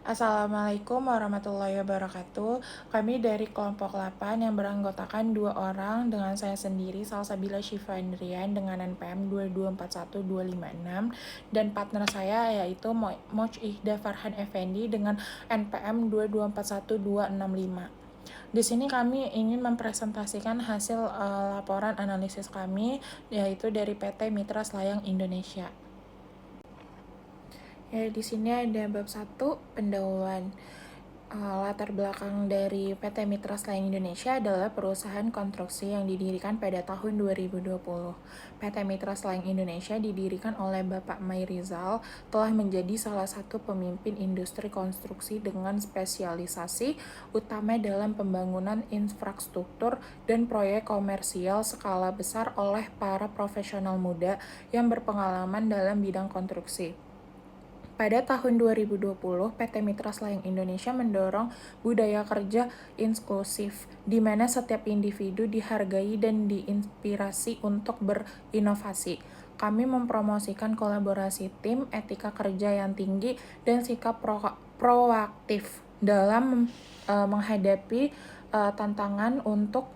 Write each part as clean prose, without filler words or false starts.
Assalamualaikum warahmatullahi wabarakatuh. Kami dari kelompok 8 yang beranggotakan 2 orang dengan saya sendiri, Salsabila Syifa Indrian dengan NPM 2241256 dan partner saya yaitu Moj Ihda Farhan Effendi dengan NPM 2241265. Di sini kami ingin mempresentasikan hasil laporan analisis kami yaitu dari PT Mitra Selayang Indonesia. Ya, di sini ada bab 1 pendahuluan. Latar belakang dari PT Mitra Selayang Indonesia adalah perusahaan konstruksi yang didirikan pada tahun 2020. PT Mitra Selayang Indonesia didirikan oleh Bapak Mai Rizal, telah menjadi salah satu pemimpin industri konstruksi dengan spesialisasi utama dalam pembangunan infrastruktur dan proyek komersial skala besar oleh para profesional muda yang berpengalaman dalam bidang konstruksi. Pada tahun 2020, PT Mitra Selayang Indonesia mendorong budaya kerja inklusif, di mana setiap individu dihargai dan diinspirasi untuk berinovasi. Kami mempromosikan kolaborasi tim, etika kerja yang tinggi, dan sikap proaktif dalam menghadapi tantangan untuk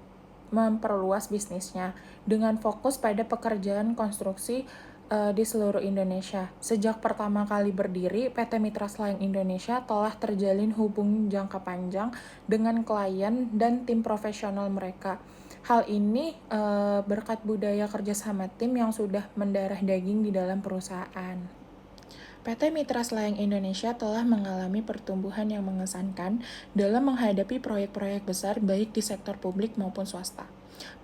memperluas bisnisnya, dengan fokus pada pekerjaan konstruksi di seluruh Indonesia. Sejak pertama kali berdiri, PT Mitra Selayang Indonesia telah terjalin hubungan jangka panjang dengan klien dan tim profesional mereka. Hal ini berkat budaya kerjasama tim yang sudah mendarah daging di dalam perusahaan. PT Mitra Selayang Indonesia telah mengalami pertumbuhan yang mengesankan dalam menghadapi proyek-proyek besar baik di sektor publik maupun swasta.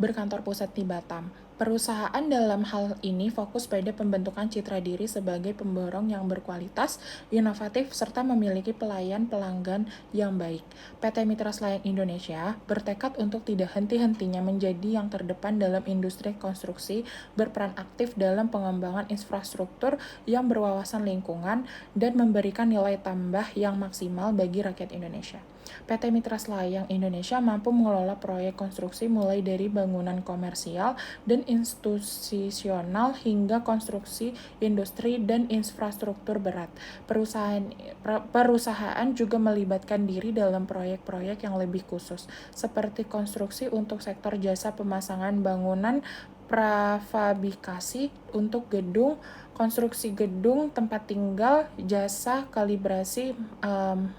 Berkantor pusat di Batam, perusahaan dalam hal ini fokus pada pembentukan citra diri sebagai pemborong yang berkualitas, inovatif, serta memiliki pelayan pelanggan yang baik. PT Mitra Selayang Indonesia bertekad untuk tidak henti-hentinya menjadi yang terdepan dalam industri konstruksi, berperan aktif dalam pengembangan infrastruktur yang berwawasan lingkungan, dan memberikan nilai tambah yang maksimal bagi rakyat Indonesia. PT Mitra Selayang Indonesia mampu mengelola proyek konstruksi mulai dari bangunan komersial dan institusional hingga konstruksi industri dan infrastruktur berat. Perusahaan juga melibatkan diri dalam proyek-proyek yang lebih khusus, seperti konstruksi untuk sektor jasa pemasangan bangunan, prafabrikasi untuk gedung, konstruksi gedung, tempat tinggal, jasa kalibrasi,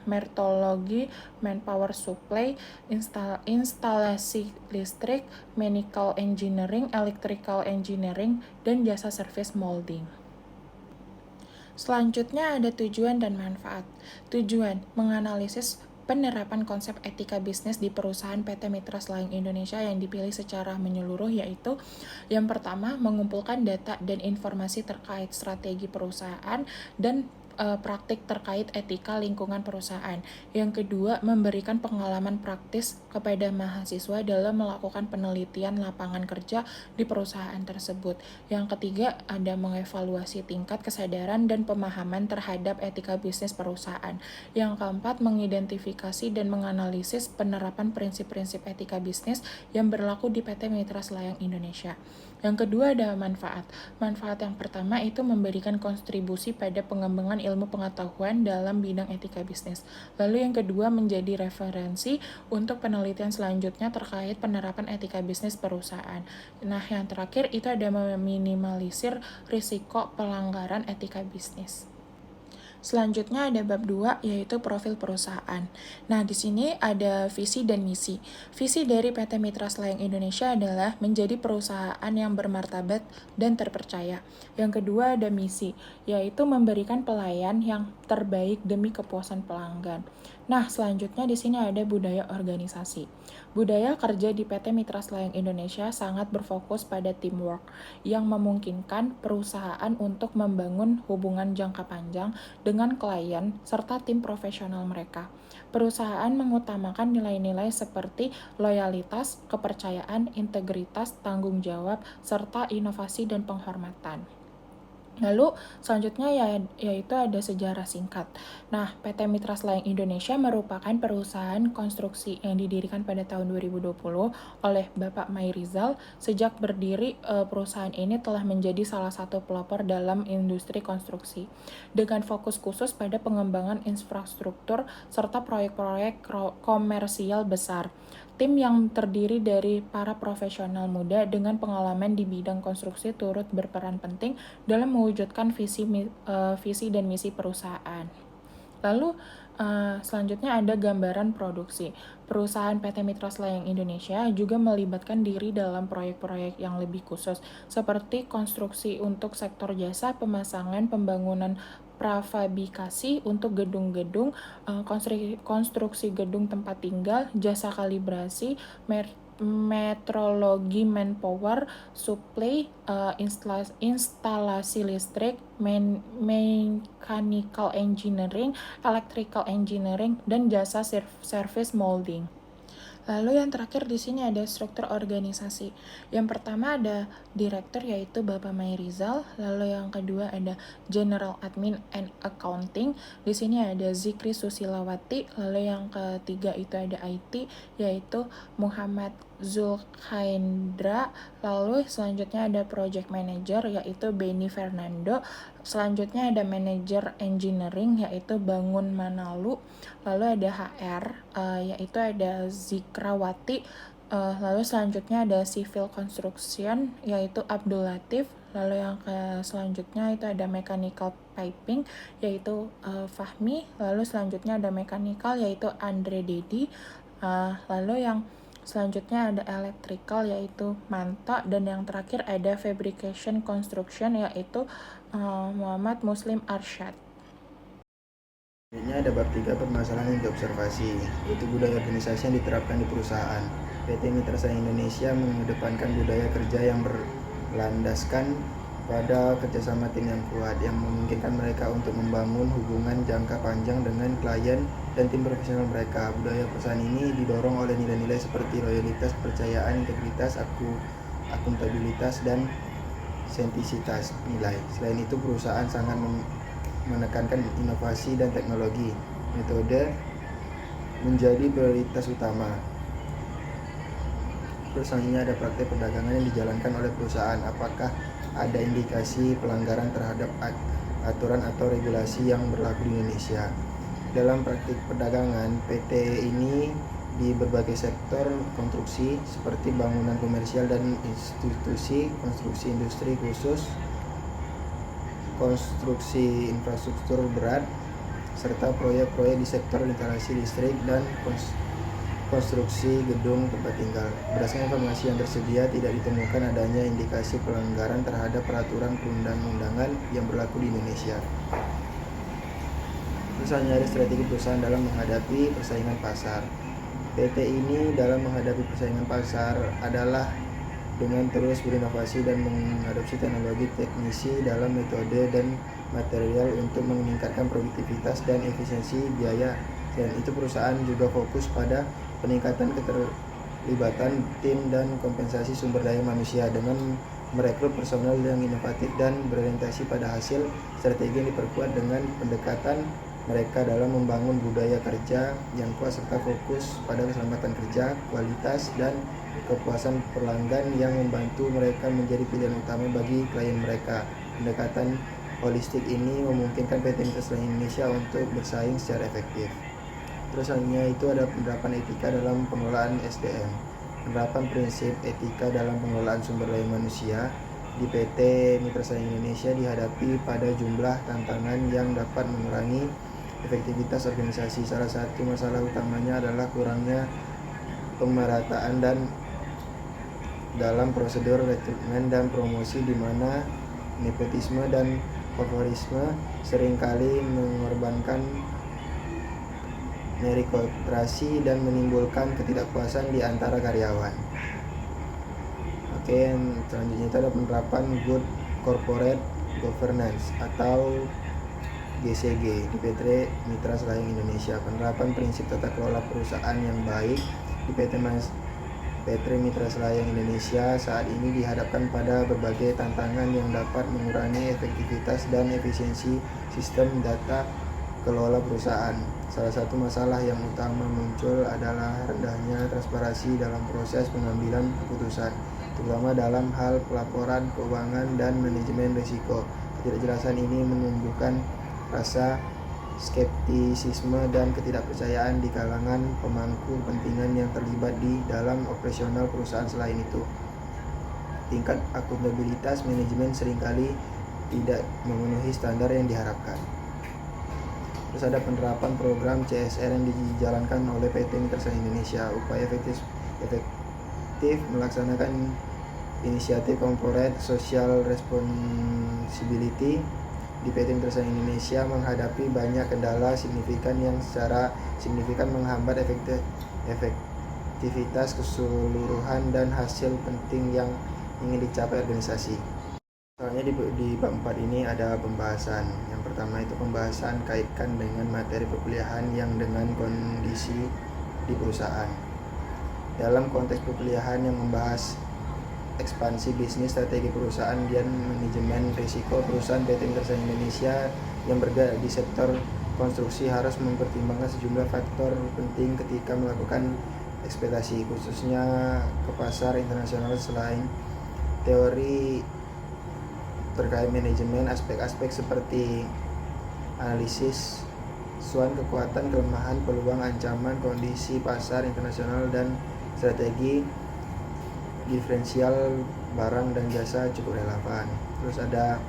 metrologi, manpower supply, instalasi listrik, mechanical engineering, electrical engineering, dan jasa service molding. Selanjutnya ada tujuan dan manfaat. Tujuan, menganalisis penerapan konsep etika bisnis di perusahaan PT Mitra Selayang Indonesia yang dipilih secara menyeluruh, yaitu yang pertama, mengumpulkan data dan informasi terkait strategi perusahaan dan praktik terkait etika lingkungan perusahaan. Yang kedua, memberikan pengalaman praktis kepada mahasiswa dalam melakukan penelitian lapangan kerja di perusahaan tersebut. Yang ketiga, ada mengevaluasi tingkat kesadaran dan pemahaman terhadap etika bisnis perusahaan. Yang keempat, mengidentifikasi dan menganalisis penerapan prinsip-prinsip etika bisnis yang berlaku di PT Mitra Selayang Indonesia. Yang kedua ada manfaat. Manfaat yang pertama itu memberikan kontribusi pada pengembangan ilmu pengetahuan dalam bidang etika bisnis. Lalu yang kedua menjadi referensi untuk penelitian selanjutnya terkait penerapan etika bisnis perusahaan. Nah, yang terakhir itu ada meminimalisir risiko pelanggaran etika bisnis. Selanjutnya ada bab 2 yaitu profil perusahaan. Nah, di sini ada visi dan misi. Visi dari PT Mitra Selayang Indonesia adalah menjadi perusahaan yang bermartabat dan terpercaya. Yang kedua ada misi, yaitu memberikan pelayan yang terbaik demi kepuasan pelanggan. Nah, selanjutnya di sini ada budaya organisasi. Budaya kerja di PT Mitra Selayang Indonesia sangat berfokus pada teamwork yang memungkinkan perusahaan untuk membangun hubungan jangka panjang dengan klien serta tim profesional mereka. Perusahaan mengutamakan nilai-nilai seperti loyalitas, kepercayaan, integritas, tanggung jawab, serta inovasi dan penghormatan. Lalu selanjutnya yaitu ada sejarah singkat. Nah, PT Mitra Selayang Indonesia merupakan perusahaan konstruksi yang didirikan pada tahun 2020 oleh Bapak Mayrizal. Sejak berdiri, perusahaan ini telah menjadi salah satu pelopor dalam industri konstruksi, dengan fokus khusus pada pengembangan infrastruktur serta proyek-proyek komersial besar. Tim yang terdiri dari para profesional muda dengan pengalaman di bidang konstruksi turut berperan penting dalam mewujudkan visi dan misi perusahaan. Lalu selanjutnya ada gambaran produksi. Perusahaan PT Mitra Selayang Indonesia juga melibatkan diri dalam proyek-proyek yang lebih khusus, seperti konstruksi untuk sektor jasa, pemasangan, pembangunan prafabrikasi untuk gedung-gedung, konstruksi gedung tempat tinggal, jasa kalibrasi, metrologi manpower, supply, instalasi listrik, mechanical engineering, electrical engineering, dan jasa service molding. Lalu yang terakhir di sini ada struktur organisasi. Yang pertama ada direktur yaitu Bapak Mayrizal, lalu yang kedua ada General Admin and Accounting. Di sini ada Zikri Susilawati, lalu yang ketiga itu ada IT yaitu Muhammad Zulkhaindra, lalu selanjutnya ada Project Manager yaitu Benny Fernando, selanjutnya ada Manager Engineering yaitu Bangun Manalu, lalu ada HR yaitu ada Zikrawati, lalu selanjutnya ada Civil Construction yaitu Abdul Latif, lalu yang selanjutnya itu ada Mechanical Piping yaitu Fahmi, lalu selanjutnya ada Mechanical yaitu Andre Dedi, lalu yang selanjutnya ada electrical yaitu Manta, dan yang terakhir ada fabrication construction yaitu Muhammad Muslim Arsyad. Selanjutnya ada bab 3 permasalahan yang diobservasi, yaitu budaya organisasi yang diterapkan di perusahaan. PT Mitra Selayang Indonesia mengedepankan budaya kerja yang berlandaskan pada kerjasama tim yang kuat, yang memungkinkan mereka untuk membangun hubungan jangka panjang dengan klien dan tim profesional mereka. Budaya perusahaan ini didorong oleh nilai-nilai seperti loyalitas, kepercayaan, integritas, akuntabilitas, dan sentisitas nilai. Selain itu, perusahaan sangat menekankan inovasi dan teknologi. Metode menjadi prioritas utama. Terus selanjutnya ada praktek perdagangan yang dijalankan oleh perusahaan. Apakah ada indikasi pelanggaran terhadap aturan atau regulasi yang berlaku di Indonesia? Dalam praktik perdagangan, PT ini di berbagai sektor konstruksi seperti bangunan komersial dan institusi, konstruksi industri khusus, konstruksi infrastruktur berat, serta proyek-proyek di sektor instalasi listrik dan konstruksi gedung tempat tinggal. Berdasarkan informasi yang tersedia, tidak ditemukan adanya indikasi pelanggaran terhadap peraturan perundang-undangan yang berlaku di Indonesia. Misalnya ada strategi perusahaan dalam menghadapi persaingan pasar. PT ini dalam menghadapi persaingan pasar adalah dengan terus berinovasi dan mengadopsi teknologi teknisi dalam metode dan material untuk meningkatkan produktivitas dan efisiensi biaya. Selain itu, perusahaan juga fokus pada peningkatan keterlibatan tim dan kompensasi sumber daya manusia dengan merekrut personel yang inovatif dan berorientasi pada hasil. Strategi yang diperkuat dengan pendekatan mereka dalam membangun budaya kerja yang kuat serta fokus pada keselamatan kerja, kualitas, dan kepuasan pelanggan yang membantu mereka menjadi pilihan utama bagi klien mereka. Pendekatan holistik ini memungkinkan PT Mitra Selayang Indonesia untuk bersaing secara efektif. Terus selanjutnya itu ada penerapan etika dalam pengelolaan SDM. Penerapan prinsip etika dalam pengelolaan sumber daya manusia di PT Mitra Selayang Indonesia dihadapi pada jumlah tantangan yang dapat mengurangi efektivitas organisasi. Salah satu masalah utamanya adalah kurangnya pemerataan dan dalam prosedur rekrutmen dan promosi, di mana nepotisme dan favorisme seringkali mengorbankan meritokrasi dan menimbulkan ketidakpuasan di antara karyawan. Oke, selanjutnya itu ada penerapan Good Corporate Governance atau GCG di PT Mitra Selayang Indonesia. Penerapan prinsip tata kelola perusahaan yang baik di PT PT Mitra Selayang Indonesia saat ini dihadapkan pada berbagai tantangan yang dapat mengurangi efektivitas dan efisiensi sistem data kelola perusahaan. Salah satu masalah yang utama muncul adalah rendahnya transparansi dalam proses pengambilan keputusan, terutama dalam hal pelaporan keuangan dan manajemen risiko. Ketidakjelasan ini menumbuhkan rasa skeptisisme dan ketidakpercayaan di kalangan pemangku kepentingan yang terlibat di dalam operasional perusahaan. Selain itu, tingkat akuntabilitas manajemen seringkali tidak memenuhi standar yang diharapkan. Terus ada penerapan program CSR yang dijalankan oleh PT Mitra Selayang Indonesia. Upaya efektif melaksanakan inisiatif corporate social responsibility di PT Mitra Selayang Indonesia menghadapi banyak kendala signifikan yang secara signifikan menghambat efektivitas keseluruhan dan hasil penting yang ingin dicapai organisasi. Soalnya di bab 4 ini ada pembahasan. Yang pertama itu pembahasan kaitkan dengan materi perkuliahan yang dengan kondisi di perusahaan. Dalam konteks perkuliahan yang membahas ekspansi bisnis, strategi perusahaan, dan manajemen risiko, perusahaan PT Mitra Selayang Indonesia yang bergerak di sektor konstruksi harus mempertimbangkan sejumlah faktor penting ketika melakukan ekspektasi, khususnya ke pasar internasional. Selain teori terkait manajemen, aspek-aspek seperti analisis SWOT, kekuatan, kelemahan, peluang, ancaman, kondisi pasar internasional, dan strategi diferensial barang dan jasa cukup relevan. Terus ada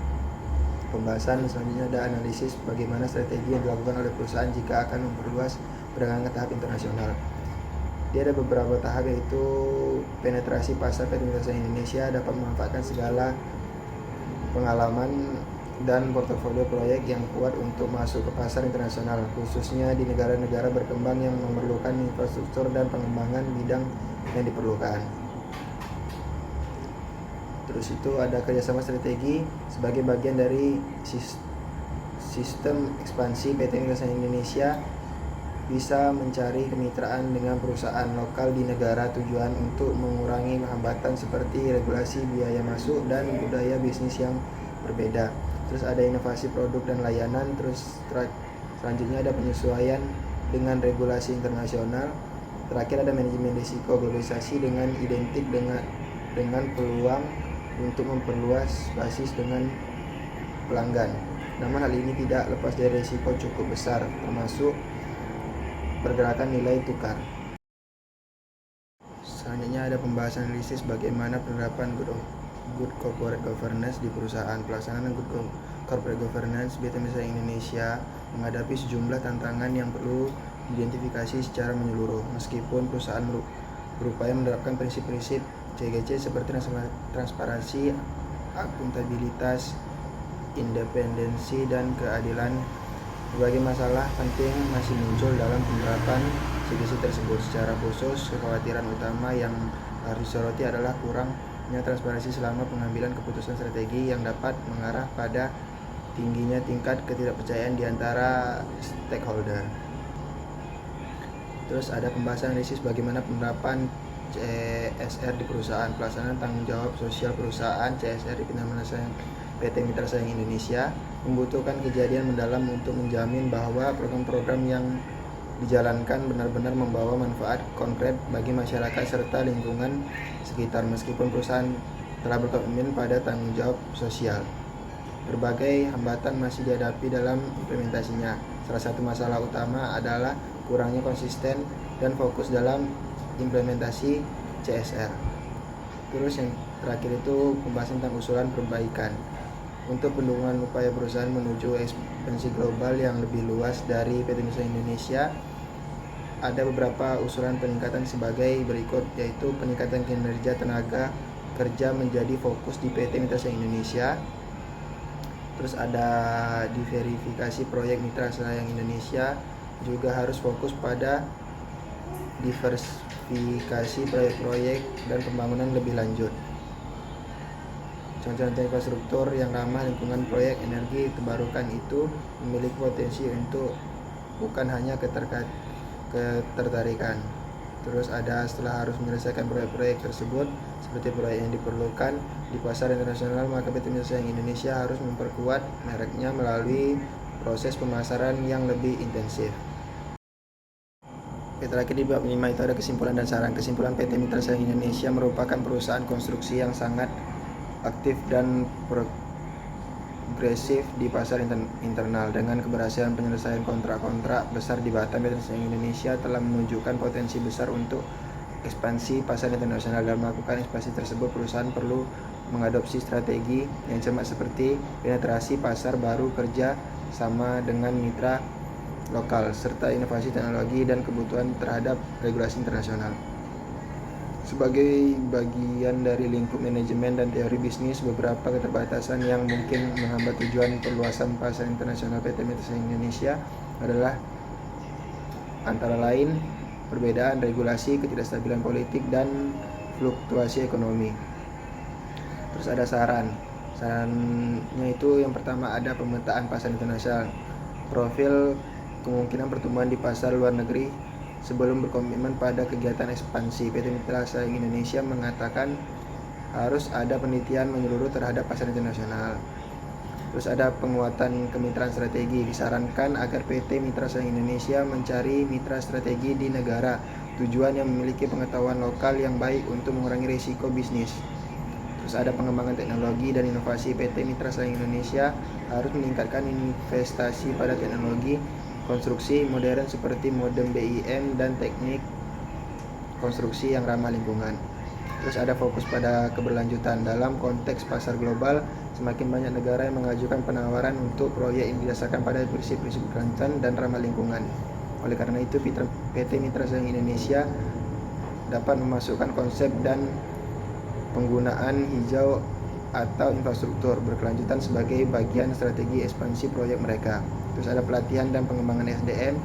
pembahasan selanjutnya, ada analisis bagaimana strategi yang dilakukan oleh perusahaan jika akan memperluas perdagangan ke tahap internasional. Dia ada beberapa tahap, yaitu penetrasi pasar PT Mitra Selayang Indonesia dapat memanfaatkan segala pengalaman dan portofolio proyek yang kuat untuk masuk ke pasar internasional, khususnya di negara-negara berkembang yang memerlukan infrastruktur dan pengembangan bidang yang diperlukan. Terus itu ada kerjasama strategi sebagai bagian dari sistem ekspansi. PT Mitra Selayang Indonesia bisa mencari kemitraan dengan perusahaan lokal di negara tujuan untuk mengurangi hambatan seperti regulasi, biaya masuk, dan budaya bisnis yang berbeda. Terus ada inovasi produk dan layanan. Terus selanjutnya ada penyesuaian dengan regulasi internasional. Terakhir ada manajemen risiko globalisasi dengan identik dengan peluang untuk memperluas basis dengan pelanggan. Namun hal ini tidak lepas dari risiko cukup besar, termasuk pergerakan nilai tukar. Selanjutnya ada pembahasan analisis bagaimana penerapan good corporate governance di perusahaan. Pelaksanaan good corporate governance PT Mitra Selayang Indonesia menghadapi sejumlah tantangan yang perlu diidentifikasi secara menyeluruh. Meskipun perusahaan berupaya menerapkan prinsip-prinsip CGC seperti transparansi, akuntabilitas, independensi, dan keadilan, berbagai masalah penting masih muncul dalam penerapan CGC tersebut. Secara khusus, kekhawatiran utama yang harus disoroti adalah kurangnya transparansi selama pengambilan keputusan strategi yang dapat mengarah pada tingginya tingkat ketidakpercayaan di antara stakeholder. Terus ada pembahasan analisis bagaimana penerapan CSR di perusahaan. Pelaksanaan tanggung jawab sosial perusahaan CSR di PT Mitra Selayang Indonesia membutuhkan kejadian mendalam untuk menjamin bahwa program-program yang dijalankan benar-benar membawa manfaat konkret bagi masyarakat serta lingkungan sekitar. Meskipun perusahaan telah berkomitmen pada tanggung jawab sosial, berbagai hambatan masih dihadapi dalam implementasinya. Salah satu masalah utama adalah kurangnya konsisten dan fokus dalam implementasi CSR. Terus yang terakhir itu pembahasan tentang usulan perbaikan. Untuk pendukungan upaya perusahaan menuju ekspansi global yang lebih luas dari PT Mitra Selayang Indonesia, ada beberapa usulan peningkatan sebagai berikut, yaitu peningkatan kinerja tenaga kerja menjadi fokus di PT Mitra Selayang Indonesia. Terus ada diverifikasi proyek Mitra Selayang Indonesia juga harus fokus pada diversifikasi proyek-proyek dan pembangunan lebih lanjut. Contoh-contoh infrastruktur yang ramah lingkungan, proyek energi terbarukan itu memiliki potensi untuk bukan hanya ketertarikan, Terus ada setelah harus menyelesaikan proyek-proyek tersebut seperti proyek yang diperlukan di pasar internasional, maka PT Mitra Saing Indonesia harus memperkuat mereknya melalui proses pemasaran yang lebih intensif. Oke, terakhir di bab 5 itu ada kesimpulan dan saran. Kesimpulan, PT Mitra Saing Indonesia merupakan perusahaan konstruksi yang sangat aktif dan progresif di pasar internal. Dengan keberhasilan penyelesaian kontrak-kontrak besar di Batam, PT Saing Indonesia telah menunjukkan potensi besar untuk ekspansi pasar internasional. Dalam melakukan ekspansi tersebut, perusahaan perlu mengadopsi strategi yang cermat seperti penetrasi pasar baru, kerja sama dengan mitra lokal, serta inovasi teknologi dan kebutuhan terhadap regulasi internasional. Sebagai bagian dari lingkup manajemen dan teori bisnis, beberapa keterbatasan yang mungkin menghambat tujuan perluasan pasar internasional PT Mitra Saing Indonesia adalah antara lain perbedaan regulasi, ketidakstabilan politik, dan fluktuasi ekonomi. Terus ada sarannya itu yang pertama ada pemetaan pasar internasional, profil kemungkinan pertumbuhan di pasar luar negeri sebelum berkomitmen pada kegiatan ekspansi. PT Mitra Saing Indonesia mengatakan harus ada penelitian menyeluruh terhadap pasar internasional. Terus ada penguatan kemitraan strategi. Disarankan agar PT Mitra Saing Indonesia mencari mitra strategi di negara tujuan yang memiliki pengetahuan lokal yang baik untuk mengurangi risiko bisnis. Terus ada pengembangan teknologi dan inovasi. PT Mitra Saing Indonesia harus meningkatkan investasi pada teknologi konstruksi modern seperti modem BIM dan teknik konstruksi yang ramah lingkungan. Terus ada fokus pada keberlanjutan. Dalam konteks pasar global, semakin banyak negara yang mengajukan penawaran untuk proyek yang didasarkan pada prinsip-prinsip keberlanjutan dan ramah lingkungan. Oleh karena itu, PT Mitra Saing Indonesia dapat memasukkan konsep dan penggunaan hijau atau infrastruktur berkelanjutan sebagai bagian strategi ekspansi proyek mereka. Terus ada pelatihan dan pengembangan SDM.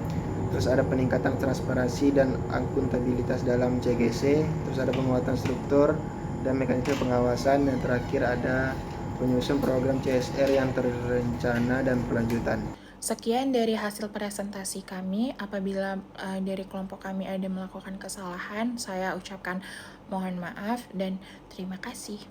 Terus ada peningkatan transparansi dan akuntabilitas dalam CGC. Terus ada penguatan struktur dan mekanisme pengawasan. Dan terakhir ada penyusun program CSR yang terencana dan berkelanjutan. Sekian dari hasil presentasi kami. Apabila dari kelompok kami ada melakukan kesalahan, saya ucapkan mohon maaf dan terima kasih.